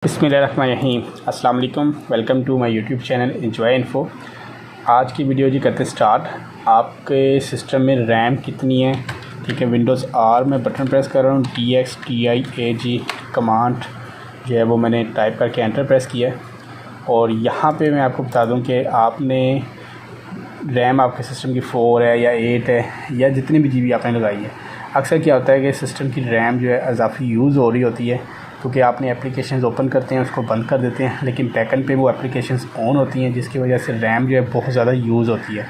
बिस्मिल्लाहिर्रहमानिर्रहीम। अस्सलाम वालेकुम। Welcome to my YouTube channel enjoy info. आज की वीडियो जी करते स्टार्ट। आपके सिस्टम में रैम कितनी है, ठीक है। विंडोज़ आर में बटन प्रेस कर रहा हूँ, DXTIAG कमांड जो है वो मैंने टाइप करके एंटर प्रेस किया है। और यहाँ पे मैं आपको बता दूँ कि आपने रैम आपके सिस्टम की 4 है या 8 है या जितनी भी GB आपने लगाई है। अक्सर क्या होता है कि सिस्टम की रैम जो है इजाफी यूज़ हो रही होती है, क्योंकि आपने एप्लीकेशंस ओपन करते हैं उसको बंद कर देते हैं, लेकिन बैकएंड पे वो एप्लीकेशंस ऑन होती हैं, जिसकी वजह से रैम जो है बहुत ज़्यादा यूज़ होती है।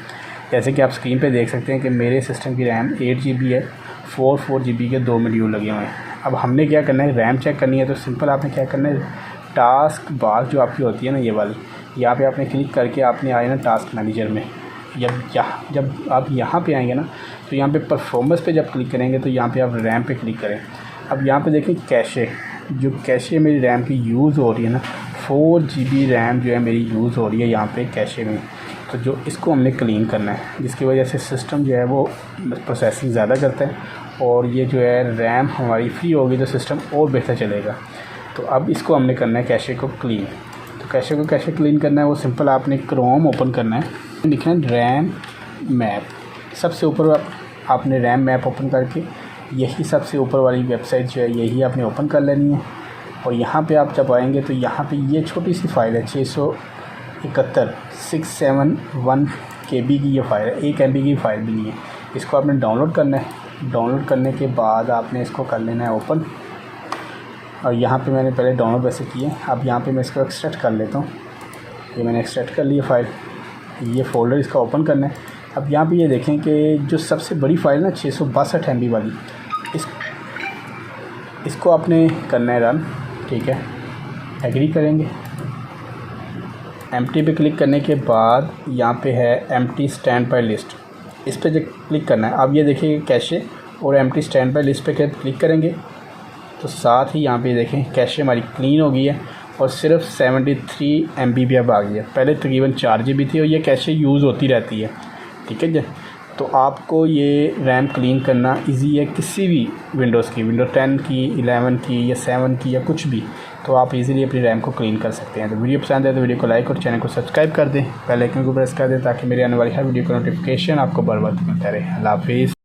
जैसे कि आप स्क्रीन पे देख सकते हैं कि मेरे सिस्टम की रैम 8 GB है, 4 GB के 2 मॉड्यूल लगे हुए हैं। अब हमने क्या करना है, रैम चेक करनी है तो सिंपल आपने क्या करना है, टास्क बार जो आपकी होती है ना ये वाली, यहाँ पर आपने क्लिक करके आपने आए ना टास्क मैनेजर में। जब आप यहाँ पे आएंगे ना तो यहाँ पे परफॉर्मेंस पे जब क्लिक करेंगे तो यहाँ पे आप रैम पे क्लिक करें। अब यहाँ पे देखें कैशे, जो कैशे मेरी रैम की यूज़ हो रही है ना, 4 GB रैम जो है मेरी यूज़ हो रही है यहाँ पे कैशे में। तो जो इसको हमने क्लीन करना है, जिसकी वजह से सिस्टम जो है वो प्रोसेसिंग ज़्यादा करता है और ये जो है रैम हमारी फ्री होगी तो सिस्टम और बेहतर चलेगा। तो अब इसको हमने करना है कैशे को क्लीन। तो कैशे को कैसे क्लीन करना है, वो सिंपल आपने क्रोम ओपन करना है, लिखना है रैम मैप। सबसे ऊपर आपने रैम मैप ओपन करके यही सबसे ऊपर वाली वेबसाइट जो है यही आपने ओपन कर लेनी है। और यहाँ पे आप जब आएंगे तो यहाँ पे ये छोटी सी फ़ाइल है 671 KB की ये फ़ाइल है, 1 MB की फ़ाइल भी नहीं है। इसको आपने डाउनलोड करना है। डाउनलोड करने के बाद आपने इसको कर लेना है ओपन। और यहाँ पे मैंने पहले डाउनलोड वैसे किए, अब यहाँ पे मैं इसको एक्सट्रैक्ट कर लेता हूँ। ये मैंने एक्सट्रैक्ट कर लिया फ़ाइल, ये फ़ोल्डर इसका ओपन करना है। अब यहाँ पे ये देखें कि जो सबसे बड़ी फ़ाइल ना 662 MB वाली, इसको आपने करना है रन, ठीक है। एग्री करेंगे। एम्प्टी पे क्लिक करने के बाद यहाँ पे है एम्प्टी स्टैंड बाय लिस्ट, इस पर जो क्लिक करना है। अब ये देखिए कैशे और एम्प्टी स्टैंड बाय लिस्ट पे क्लिक करेंगे तो साथ ही यहाँ पे देखें कैशे हमारी क्लीन हो गई है और सिर्फ 73 MB भी अब आ गई है। पहले तकरीबन 4 GB थी और ये कैशे यूज़ होती रहती है, ठीक है जी। तो आपको ये रैम क्लीन करना इजी है, किसी भी विंडोज़ की, विंडो 10 की, 11 की या 7 की या कुछ भी, तो आप इजीली अपनी रैम को क्लीन कर सकते हैं। तो वीडियो पसंद है तो वीडियो को लाइक और चैनल को सब्सक्राइब कर दें, बेल आइकन को प्रेस कर दें ताकि मेरे आने वाली हर वीडियो का नोटिफिकेशन आपको बर वक्त मिलता रहे। अल्लाह हाफिज़।